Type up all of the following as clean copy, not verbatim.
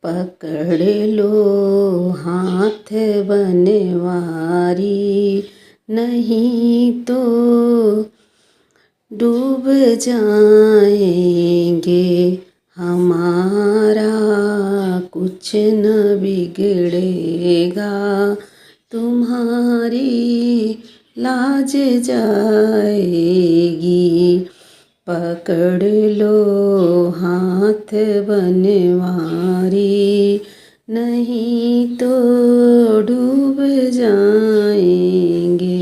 पकड़ लो हाथ बनवारी, नहीं तो डूब जाएंगे हमारा कुछ न बिगड़ेगा, तुम्हारी लाज जाएगी। पकड़ लो हाथ बनवारी, नहीं तो डूब जाएंगे।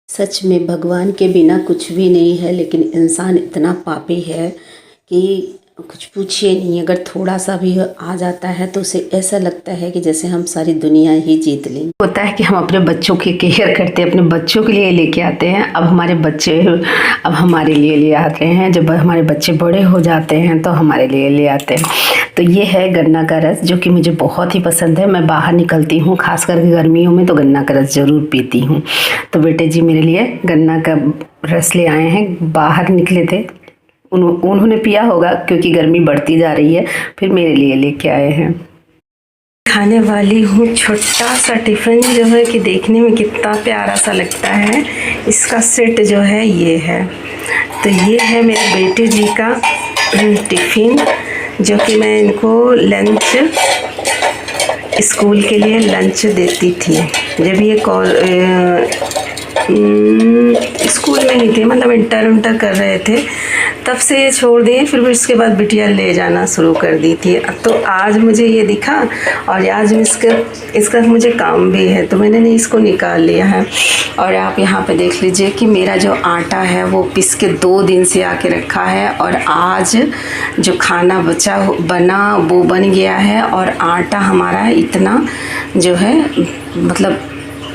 सच में भगवान के बिना कुछ भी नहीं है, लेकिन इंसान इतना पापी है कि कुछ पूछिए नहीं। अगर थोड़ा सा भी आ जाता है तो उसे ऐसा लगता है कि जैसे हम सारी दुनिया ही जीत लें। होता है कि हम अपने बच्चों की केयर करते हैं, अपने बच्चों के लिए लेके आते हैं। अब हमारे बच्चे अब हमारे लिए ले आते हैं। जब हमारे बच्चे बड़े हो जाते हैं तो हमारे लिए ले आते हैं। तो ये है गन्ना का रस, जो कि मुझे बहुत ही पसंद है। मैं बाहर निकलती हूँ, खास करके गर्मियों में, तो गन्ना का रस ज़रूर पीती हूँ। तो बेटे जी मेरे लिए गन्ना का रस ले आए हैं। बाहर निकले थे, उन्होंने पिया होगा क्योंकि गर्मी बढ़ती जा रही है, फिर मेरे लिए लेके आए हैं। खाने वाली हूँ छोटा सा टिफ़िन, जो है कि देखने में कितना प्यारा सा लगता है। इसका सेट जो है ये है। तो ये है मेरे बेटे जी का टिफ़िन, जो कि मैं इनको लंच, स्कूल के लिए लंच देती थी। जब ये स्कूल में ही थे, मतलब इंटर कर रहे थे, तब से ये छोड़ दिए। फिर भी इसके बाद बिटिया ले जाना शुरू कर दी थी। तो आज मुझे ये दिखा, और आज इसका मुझे काम भी है, तो मैंने इसको निकाल लिया है। और आप यहाँ पे देख लीजिए कि मेरा जो आटा है वो पिस के 2 दिन से आके रखा है, और आज जो खाना बना वो बन गया है। और आटा हमारा इतना जो है, मतलब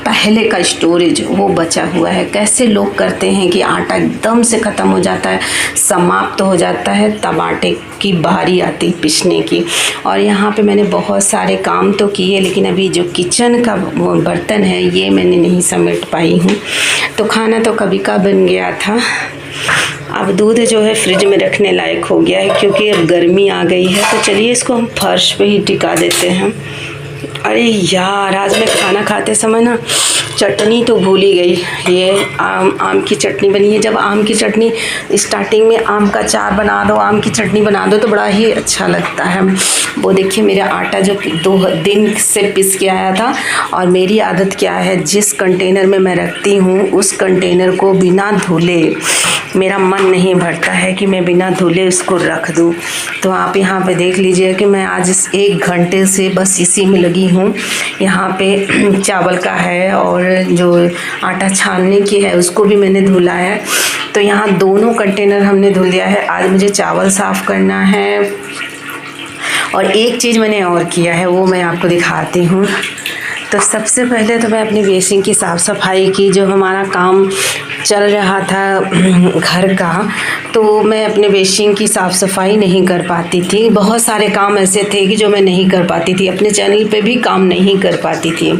पहले का स्टोरेज वो बचा हुआ है। कैसे लोग करते हैं कि आटा एकदम से ख़त्म हो जाता है, समाप्त हो जाता है, तब आटे की बारी आती पिसने की। और यहाँ पे मैंने बहुत सारे काम तो किए, लेकिन अभी जो किचन का वो बर्तन है ये मैंने नहीं समेट पाई हूँ। तो खाना तो कभी का बन गया था। अब दूध जो है फ्रिज में रखने लायक हो गया है, क्योंकि अब गर्मी आ गई है। तो चलिए इसको हम फर्श पे ही टिका देते हैं। अरे यार, आज मैं खाना खाते समय ना चटनी तो भूल ही गई। ये आम की चटनी बनी है। जब आम की चटनी स्टार्टिंग में आम का अचार बना दो, आम की चटनी बना दो, तो बड़ा ही अच्छा लगता है। वो देखिए मेरा आटा जो 2 दिन से पिस के आया था। और मेरी आदत क्या है, जिस कंटेनर में मैं रखती हूँ उस कंटेनर को बिना धुले मेरा मन नहीं भरता है कि मैं बिना धुले उसको रख दूँ। तो आप यहाँ पे देख लीजिए कि मैं आज 1 घंटे से बस इसी में लगी हूँ। यहाँ पे चावल का है, और जो आटा छानने की है उसको भी मैंने धुला है। तो यहाँ दोनों कंटेनर हमने धुल दिया है। आज मुझे चावल साफ़ करना है। और एक चीज़ मैंने और किया है, वो मैं आपको दिखाती हूँ। तो सबसे पहले तो मैं अपनी बेसिन की साफ़ सफाई की। जो हमारा काम चल रहा था घर का, तो मैं अपने बेसिन की साफ़ सफाई नहीं कर पाती थी। बहुत सारे काम ऐसे थे कि जो मैं नहीं कर पाती थी, अपने चैनल पे भी काम नहीं कर पाती थी।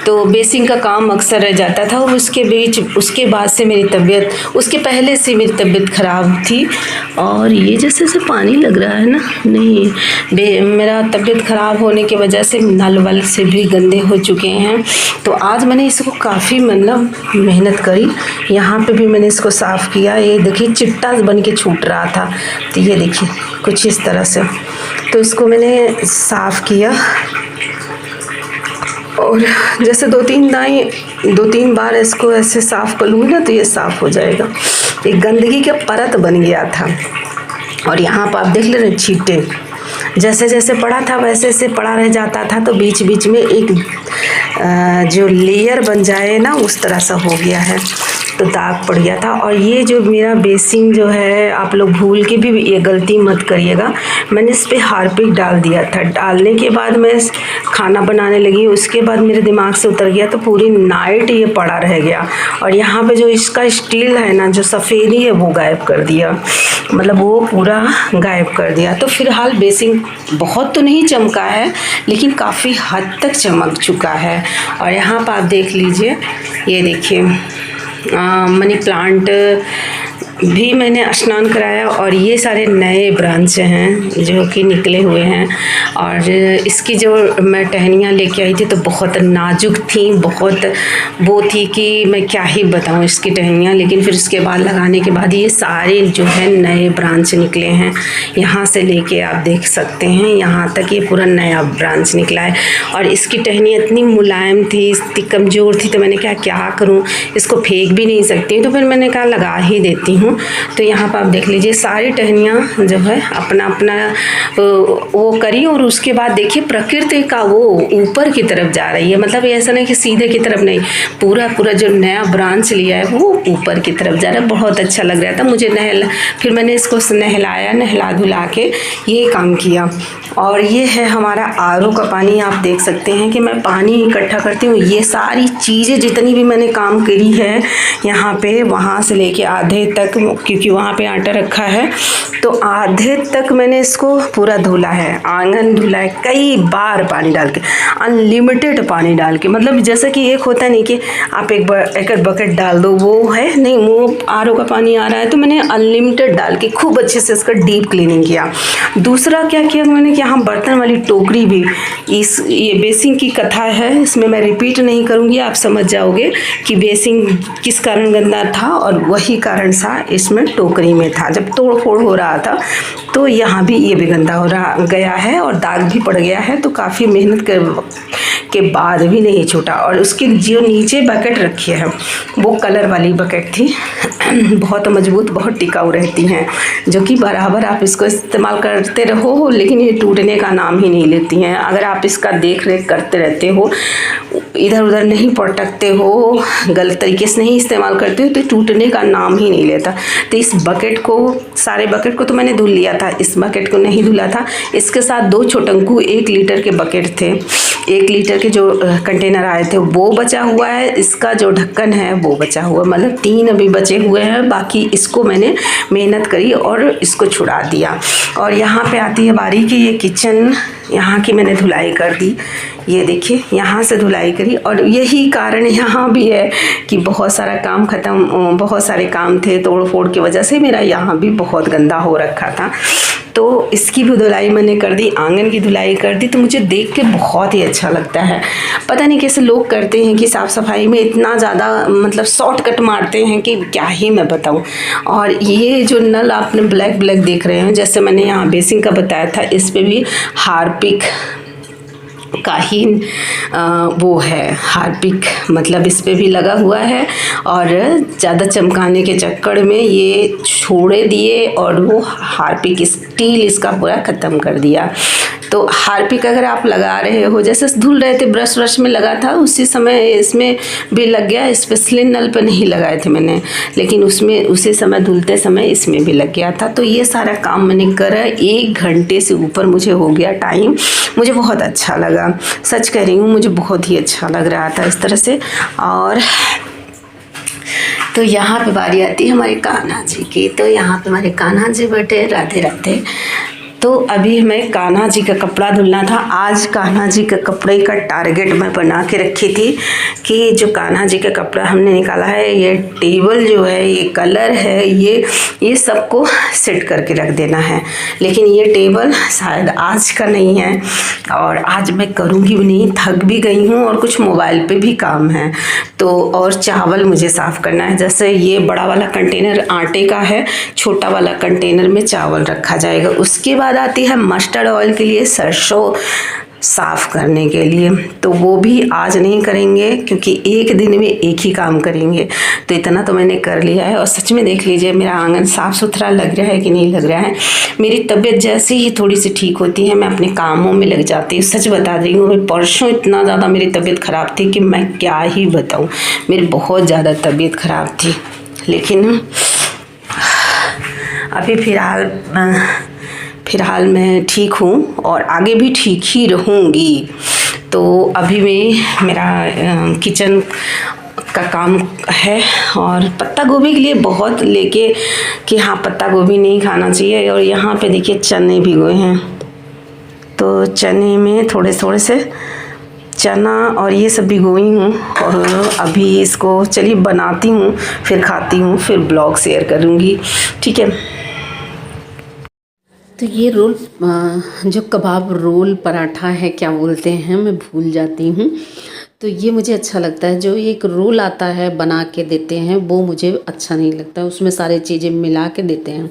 तो बेसिन का काम अक्सर रह जाता था। और उसके बाद से मेरी तबीयत, उसके पहले से मेरी तबीयत ख़राब थी। और ये जैसे पानी लग रहा है ना, नहीं, मेरा तबीयत ख़राब होने की वजह से नल वल से भी गंदे हो चुके हैं। तो आज मैंने इसको काफ़ी मतलब मेहनत करी। यहाँ पे भी मैंने इसको साफ़ किया। ये देखिए चिट्टा बन के छूट रहा था, तो ये देखिए कुछ इस तरह से। तो इसको मैंने साफ़ किया, और जैसे 2-3 बार इसको ऐसे साफ़ कर लूँगी ना, तो ये साफ़ हो जाएगा। एक गंदगी का परत बन गया था। और यहाँ पर आप देख ले रहे छींटे, जैसे जैसे पड़ा था वैसे से पड़ा रह जाता था। तो बीच बीच में एक जो लेयर बन जाए ना, उस तरह सा हो गया है, तो दाग पड़ गया था। और ये जो मेरा बेसिन जो है, आप लोग भूल के भी ये गलती मत करिएगा। मैंने इस पर हार्पिक डाल दिया था। डालने के बाद मैं खाना बनाने लगी, उसके बाद मेरे दिमाग से उतर गया, तो पूरी नाइट ये पड़ा रह गया। और यहाँ पे जो इसका स्टील है ना, जो सफ़ेदी है, वो गायब कर दिया, मतलब वो पूरा गायब कर दिया। तो फिलहाल बेसिन बहुत तो नहीं चमका है, लेकिन काफ़ी हद तक चमक चुका है। और यहाँ पर आप देख लीजिए, ये देखिए मनी प्लांट भी मैंने स्नान कराया और ये सारे नए ब्रांच हैं जो कि निकले हुए हैं। और इसकी जो मैं टहनियाँ लेके आई थी तो बहुत नाजुक थी, बहुत वो थी कि मैं क्या ही बताऊँ इसकी टहनियाँ। लेकिन फिर उसके बाद लगाने के बाद ये सारे जो है नए ब्रांच निकले हैं। यहाँ से लेके आप देख सकते हैं यहाँ तक ये पूरा नया ब्रांच निकला है। और इसकी टहनियाँ इतनी मुलायम थी, इतनी कमज़ोर थी, तो मैंने कहा क्या करूँ, इसको फेंक भी नहीं सकती, तो फिर मैंने कहा लगा ही देती हूँ। तो यहाँ पर आप देख लीजिए सारी टहनियाँ जो है अपना अपना वो करी। और उसके बाद देखिए प्रकृति का वो ऊपर की तरफ जा रही है, मतलब ऐसा नहीं कि सीधे की तरफ नहीं, पूरा पूरा जो नया ब्रांच लिया है वो ऊपर की तरफ जा रहा है। बहुत अच्छा लग रहा था मुझे। फिर मैंने इसको नहलाया, नहला धुला के ये काम किया। और ये है हमारा आरओ का पानी। आप देख सकते हैं कि मैं पानी इकट्ठा करती हूँ। ये सारी चीज़ें जितनी भी मैंने काम करी है यहाँ पे, वहाँ से लेके आधे तक, क्योंकि वहाँ पे आटा रखा है तो आधे तक मैंने इसको पूरा धुला है, आंगन धुला है कई बार पानी डाल के, अनलिमिटेड पानी डाल के। मतलब जैसे कि एक होता नहीं कि आप एक बकेट डाल दो, वो है नहीं, वो आरओ का पानी आ रहा है तो मैंने अनलिमिटेड डाल के खूब अच्छे से इसका डीप क्लीनिंग किया। दूसरा क्या किया मैंने कि यहाँ बर्तन वाली टोकरी भी, ये बेसिन की कथा है, इसमें मैं रिपीट नहीं करूँगी, आप समझ जाओगे कि बेसिन किस कारण गंदा था। और वही कारण सा इसमें टोकरी में था, जब तोड़ फोड़ हो रहा था तो यहाँ भी ये भी गंदा हो गया है और दाग भी पड़ गया है। तो काफ़ी मेहनत के बाद भी नहीं छूटा। और उसकी जो नीचे बकेट रखी है वो कलर वाली बकेट थी, बहुत मजबूत, बहुत टिकाऊ रहती हैं, जो कि बराबर आप इसको इस्तेमाल करते रहो लेकिन ये टूटने का नाम ही नहीं लेती हैं। अगर आप इसका देख रेख करते रहते हो, इधर उधर नहीं पटकते हो, गलत तरीके से नहीं इस्तेमाल करते हो, तो टूटने का नाम ही नहीं लेता। तो इस बकेट को, सारे बकेट को तो मैंने धुल लिया था, इस बकेट को नहीं धुला था। इसके साथ 2 छोटंकू 1 लीटर के बकेट थे, 1 लीटर के जो कंटेनर आए थे वो बचा हुआ है, इसका जो ढक्कन है वो बचा हुआ, मतलब 3 अभी बचे हुए हैं। बाकी इसको मैंने मेहनत करी और इसको छुड़ा दिया। और यहाँ पे आती है बारी कि ये किचन, यहाँ की मैंने धुलाई कर दी, ये देखिए यहाँ से धुलाई करी। और यही कारण यहाँ भी है कि बहुत सारा काम ख़त्म, बहुत सारे काम थे तोड़ फोड़ की वजह से मेरा यहाँ भी बहुत गंदा हो रखा था। तो इसकी भी धुलाई मैंने कर दी, आंगन की धुलाई कर दी। तो मुझे देख के बहुत ही अच्छा लगता है। पता नहीं कैसे लोग करते हैं कि साफ़ सफाई में इतना ज़्यादा मतलब शॉर्टकट मारते हैं कि क्या ही मैं बताऊं। और ये जो नल आपने ब्लैक ब्लैक देख रहे हैं, जैसे मैंने यहाँ बेसिन का बताया था, इस पर भी हार्पिक का ही वो है, हार्पिक मतलब इस पे भी लगा हुआ है। और ज़्यादा चमकाने के चक्कर में ये छोड़े दिए और वो हार्पिक स्टील इसका पूरा ख़त्म कर दिया। तो हार्पिक अगर आप लगा रहे हो, जैसे धुल रहे थे ब्रश में लगा था, उसी समय इसमें भी लग गया। स्पेशली नल पे नहीं लगाए थे मैंने, लेकिन उसमें उसी समय धुलते समय इसमें भी लग गया था। तो ये सारा काम मैंने करा, 1 घंटे से ऊपर मुझे हो गया टाइम। मुझे बहुत अच्छा लगा, सच कह रही हूँ, मुझे बहुत ही अच्छा लग रहा था इस तरह से। और तो यहाँ पे बारी आती है हमारे कान्हा जी की। तो यहाँ पे हमारे कान्हा जी बैठे, राधे राधे। तो अभी हमें कान्हा जी का कपड़ा धुलना था। आज कान्हा जी के कपड़े का टारगेट मैं बना के रखी थी कि जो कान्हा जी का कपड़ा हमने निकाला है, ये टेबल जो है, ये कलर है, ये सबको सेट करके रख देना है। लेकिन ये टेबल शायद आज का नहीं है और आज मैं करूँगी भी नहीं, थक भी गई हूँ और कुछ मोबाइल पे भी काम है। तो और चावल मुझे साफ़ करना है। जैसे ये बड़ा वाला कंटेनर आटे का है, छोटा वाला कंटेनर में चावल रखा जाएगा। उसके बाद आती है मस्टर्ड ऑयल के लिए, सरसों साफ़ करने के लिए। तो वो भी आज नहीं करेंगे क्योंकि एक दिन में एक ही काम करेंगे। तो इतना तो मैंने कर लिया है। और सच में देख लीजिए मेरा आंगन साफ़ सुथरा लग रहा है कि नहीं लग रहा है। मेरी तबीयत जैसे ही थोड़ी सी ठीक होती है मैं अपने कामों में लग जाती हूँ। सच बता रही हूँ, परसों इतना ज़्यादा मेरी तबीयत ख़राब थी कि मैं क्या ही बताऊँ, मेरी बहुत ज़्यादा तबीयत ख़राब थी। लेकिन अभी फ़िलहाल मैं ठीक हूँ और आगे भी ठीक ही रहूँगी। तो अभी मेरा किचन का काम है। और पत्ता गोभी के लिए बहुत लेके कि हाँ पत्ता गोभी नहीं खाना चाहिए। और यहाँ पे देखिए चने भिगोए हैं, तो चने में थोड़े से चना और ये सब भिगोई हूँ और अभी इसको चलिए बनाती हूँ, फिर खाती हूँ, फिर ब्लॉग शेयर करूँगी, ठीक है। तो ये रोल जो कबाब रोल पराठा है क्या बोलते हैं, मैं भूल जाती हूँ। तो ये मुझे अच्छा लगता है, जो एक रोल आता है बना के देते हैं वो मुझे अच्छा नहीं लगता, उसमें सारी चीज़ें मिला के देते हैं।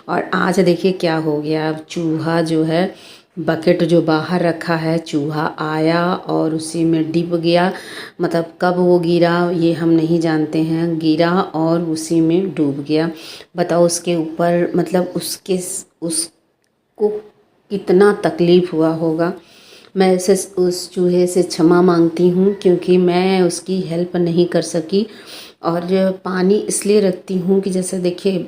और आज देखिए क्या हो गया, चूहा जो है, बकेट जो बाहर रखा है, चूहा आया और उसी में डिप गया। मतलब कब वो गिरा ये हम नहीं जानते हैं, गिरा और उसी में डूब गया। बताओ उसके ऊपर मतलब उसको कितना तकलीफ़ हुआ होगा। मैं ऐसे उस चूहे से क्षमा मांगती हूँ क्योंकि मैं उसकी हेल्प नहीं कर सकी। और पानी इसलिए रखती हूँ कि जैसे देखिए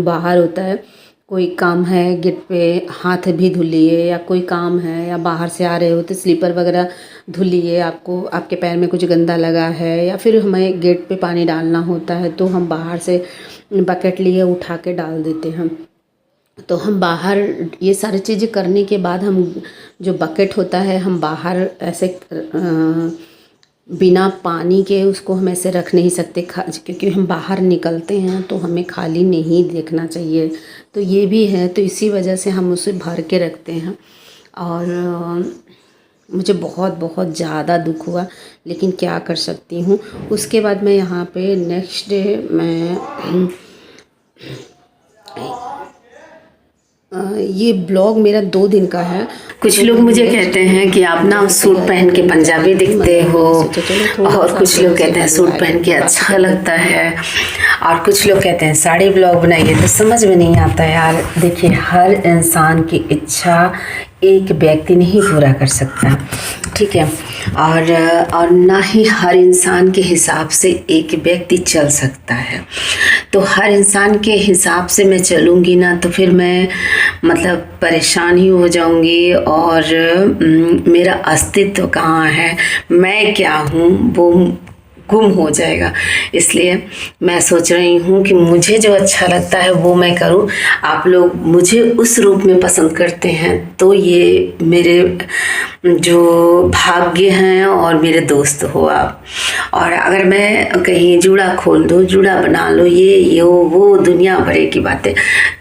बाहर होता है, कोई काम है गेट पे हाथ भी धुल लिए, या कोई काम है या बाहर से आ रहे हो तो स्लीपर वगैरह धुल लिए, आपको आपके पैर में कुछ गंदा लगा है, या फिर हमें गेट पे पानी डालना होता है तो हम बाहर से बकेट लिए उठा के डाल देते हैं। तो हम बाहर ये सारी चीज़ें करने के बाद हम जो बकेट होता है हम बाहर ऐसे बिना पानी के उसको हम ऐसे रख नहीं सकते, क्योंकि हम बाहर निकलते हैं तो हमें खाली नहीं देखना चाहिए। तो ये भी है, तो इसी वजह से हम उसे भर के रखते हैं। और मुझे बहुत बहुत ज़्यादा दुख हुआ, लेकिन क्या कर सकती हूँ। उसके बाद मैं यहाँ पे नेक्स्ट डे मैं ये ब्लॉग मेरा 2 दिन का है। कुछ लोग मुझे कहते हैं कि आप ना सूट पहन के पंजाबी दिखते हो, और कुछ लोग कहते हैं सूट पहन के अच्छा लगता है, और कुछ लोग कहते हैं साड़ी ब्लॉग बनाइए। तो समझ में नहीं आता यार। देखिए हर इंसान की इच्छा एक व्यक्ति नहीं पूरा कर सकता, ठीक है। और ना ही हर इंसान के हिसाब से एक व्यक्ति चल सकता है। तो हर इंसान के हिसाब से मैं चलूँगी ना तो फिर मैं मतलब परेशान ही हो जाऊँगी, और मेरा अस्तित्व कहाँ है, मैं क्या हूँ, वो गुम हो जाएगा। इसलिए मैं सोच रही हूँ कि मुझे जो अच्छा लगता है वो मैं करूँ। आप लोग मुझे उस रूप में पसंद करते हैं तो ये मेरे जो भाग्य हैं और मेरे दोस्त हो आप। और अगर मैं कहीं जूड़ा खोल दूँ, जूड़ा बना लो, ये वो दुनिया भरे की बातें,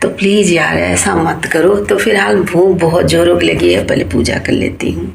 तो प्लीज़ यार ऐसा मत करो। तो फिलहाल भूख बहुत जोरों की लगी है, पहले पूजा कर लेती हूँ।